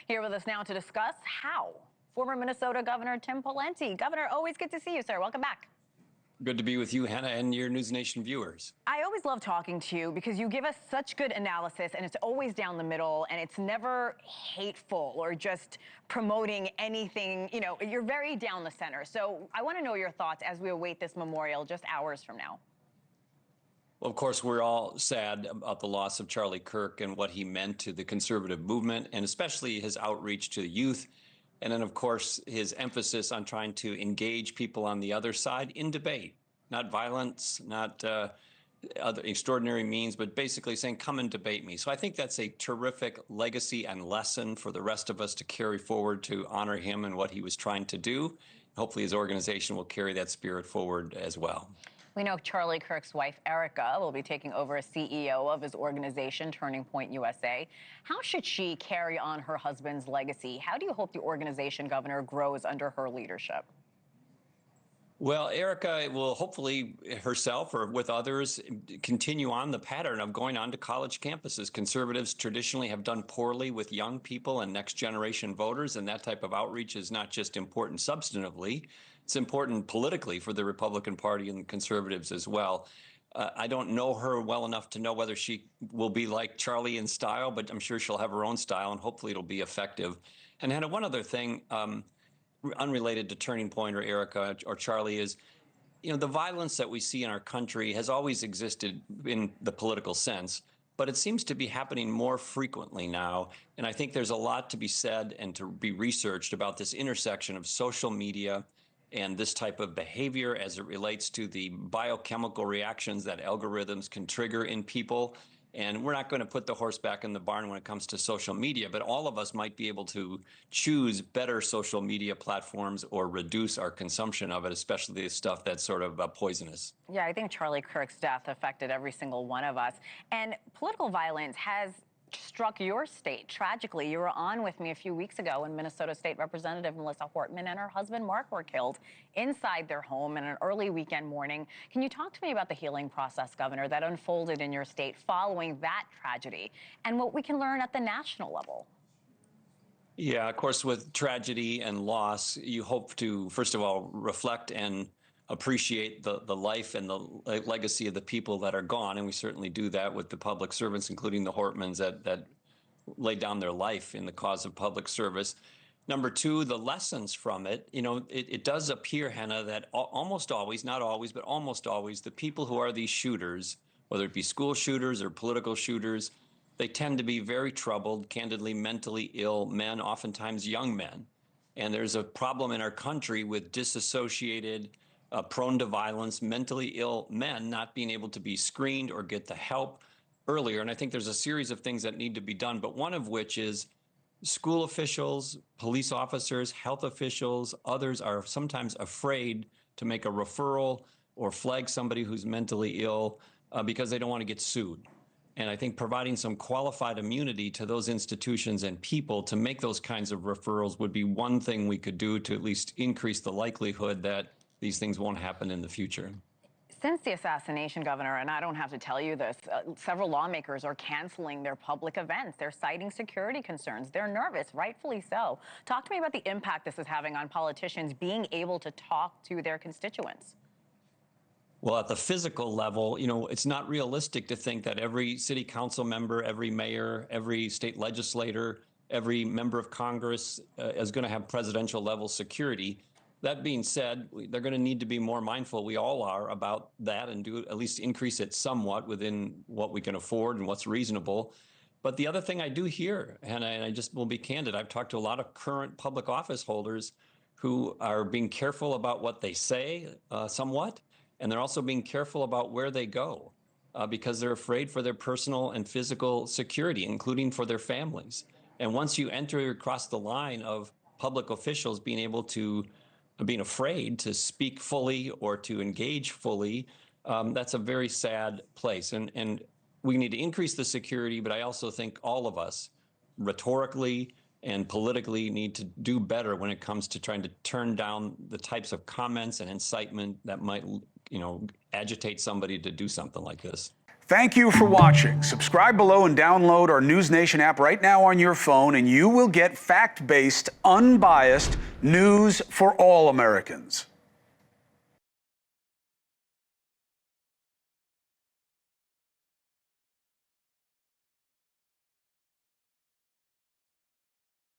Here with us now to discuss how. Former Minnesota Governor Tim Pawlenty. Governor, always good to see you, sir. Welcome back. Good to be with you, Hena, and your NewsNation viewers. I always love talking to you because you give us such good analysis, and it's always down the middle, and it's never hateful or just promoting anything. You know, you're very down the center. So I want to know your thoughts as we await this memorial just hours from now. Well, of course, we're all sad about the loss of Charlie Kirk and what he meant to the conservative movement, and especially his outreach to the youth. And then, of course, his emphasis on trying to engage people on the other side in debate, not violence, not other extraordinary means, but basically saying, come and debate me. So I think that's a terrific legacy and lesson for the rest of us to carry forward to honor him and what he was trying to do. Hopefully his organization will carry that spirit forward as well. We know Charlie Kirk's wife, Erica, will be taking over as CEO of his organization, Turning Point USA. How should she carry on her husband's legacy? How do you hope the organization, Governor, grows under her leadership? Well, Erica will hopefully herself or with others continue on the pattern of going on to college campuses. Conservatives traditionally have done poorly with young people and next generation voters, and that type of outreach is not just important substantively, it's important politically for the Republican Party and conservatives as well. I don't know her well enough to know whether she will be like Charlie in style, but I'm sure she'll have her own style, and hopefully it'll be effective. And Hannah, one other thing, unrelated to Turning Point or Erica or Charlie, is, you know, the violence that we see in our country has always existed in the political sense, but it seems to be happening more frequently now. And I think there's a lot to be said and to be researched about this intersection of social media and this type of behavior as it relates to the biochemical reactions that algorithms can trigger in people. And we're not going to put the horse back in the barn when it comes to social media, but all of us might be able to choose better social media platforms or reduce our consumption of it, especially the stuff that's sort of poisonous. Yeah, I think Charlie Kirk's death affected every single one of us. And political violence has struck your state tragically. You were on with me a few weeks ago when Minnesota State Representative Melissa Hortman and her husband Mark were killed inside their home in an early weekend morning. Can you talk to me about the healing process, Governor, that unfolded in your state following that tragedy and what we can learn at the national level? Yeah, of course, with tragedy and loss, you hope to, first of all, reflect and appreciate the life and the legacy of the people that are gone. And we certainly do that with the public servants, including the Hortmans that laid down their life in the cause of public service. Number two, the lessons from it. You know, it does appear, Hannah, that almost always, not always, but almost always, the people who are these shooters, whether it be school shooters or political shooters, they tend to be very troubled, candidly mentally ill men, oftentimes young men. And there's a problem in our country with disassociated, prone to violence, mentally ill men not being able to be screened or get the help earlier. And I think there's a series of things that need to be done, but one of which is school officials, police officers, health officials, others are sometimes afraid to make a referral or flag somebody who's mentally ill because they don't want to get sued. And I think providing some qualified immunity to those institutions and people to make those kinds of referrals would be one thing we could do to at least increase the likelihood that these things won't happen in the future. Since the assassination, Governor, and I don't have to tell you this, several lawmakers are canceling their public events. They're citing security concerns. They're nervous, rightfully so. Talk to me about the impact this is having on politicians being able to talk to their constituents. Well, at the physical level, you know, it's not realistic to think that every city council member, every mayor, every state legislator, every member of Congress is going to have presidential level security. That being said, they're going to need to be more mindful. We all are about that, and do at least increase it somewhat within what we can afford and what's reasonable. But the other thing I do hear, Hannah, and I just will be candid, I've talked to a lot of current public office holders who are being careful about what they say somewhat, and they're also being careful about where they go because they're afraid for their personal and physical security, including for their families. And once you enter across the line of public officials being afraid to speak fully or to engage fully, that's a very sad place. And we need to increase the security, but I also think all of us, rhetorically and politically, need to do better when it comes to trying to turn down the types of comments and incitement that might, you know, agitate somebody to do something like this. Thank you for watching. Subscribe below and download our NewsNation app right now on your phone, and you will get fact-based, unbiased news for all Americans.